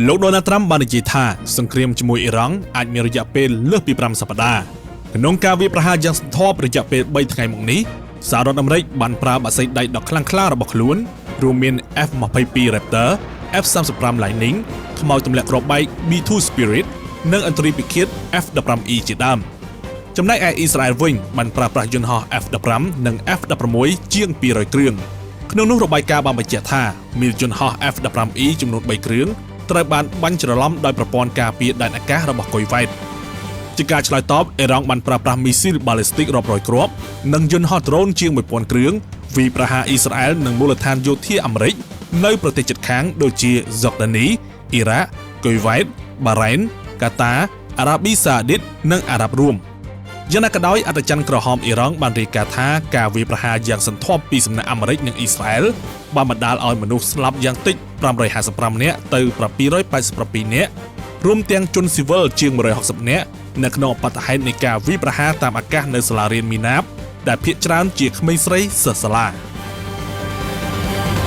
លោកដូណាល់ត្រាំបាននិយាយថាសង្គ្រាមជាមួយអ៊ីរ៉ង់អាចមានរយៈពេលលើសពី5សប្តាហ៍ក្នុងការវាយប្រហារយ៉ាងសន្ធប់រយៈពេល3ថ្ងៃមកនេះសហរដ្ឋអាមេរិកបានប្រើបក្សីដៃដ៏ខ្លាំងក្លារបស់ខ្លួនរួមមាន F-22 Raptor F-35 Lightning ថ្មទម្លាក់គ្រាប់បែក B-2 Spirit និងអន្តរីពិឃាត F-15E ជាដើមចំណែកឯអ៊ីស្រាអែលវិញបានប្រើប្រាស់យន្តហោះ F-15 និង F-16 ជាង200គ្រឿងក្នុងនោះរបាយការណ៍បានបញ្ជាក់ថាមានយន្តហោះ F-15E ចំនួន3គ្រឿងត្រូវបានបាញ់ច្រឡំដោយប្រព័ន្ធការពារដែនអាកាសរបស់គុយវ៉ែតជាការឆ្លើយតបអ៊ីរ៉ង់បានប្រើប្រាស់មីស៊ីលបាឡេស្ទិករាប់រយគ្រាប់និងយន្តហោះដ្រូនជាង1000គ្រឿងវាយប្រហារអ៊ីស្រាអែលនិងមូលដ្ឋានយោធាអាមេរិកនៅប្រទេសជិតខាងដូចជាហ្សកដានីអ៊ីរ៉ាក់គុយវ៉ែតបារ៉ែនកាតាអារ៉ាប៊ីសាអូឌីតនិងអារ៉ាប់រួមយ៉ាងណាក៏ដោយអត្តច័ន្ទក្រហមអ៊ីរ៉ង់បានរាយការណ៍ថាការវាយប្រហារយ៉ាងសន្ធប់ពីសំណាក់អាមេរិកនិងអ៊ីស្រាអែលបានបណ្ដាលឲ្យមនុស្សស្លាប់យ៉ាងតិច555នាក់ទៅ782នាក់រួមទាំងជនស៊ីវិលជាង160នាក់នៅក្នុងអបតហេតុនៃការវាយប្រហារតាមអាកាសនៅសាលារៀនមីណាបដែលភាគច្រើនជាក្មេងស្រីសិស្សសាលា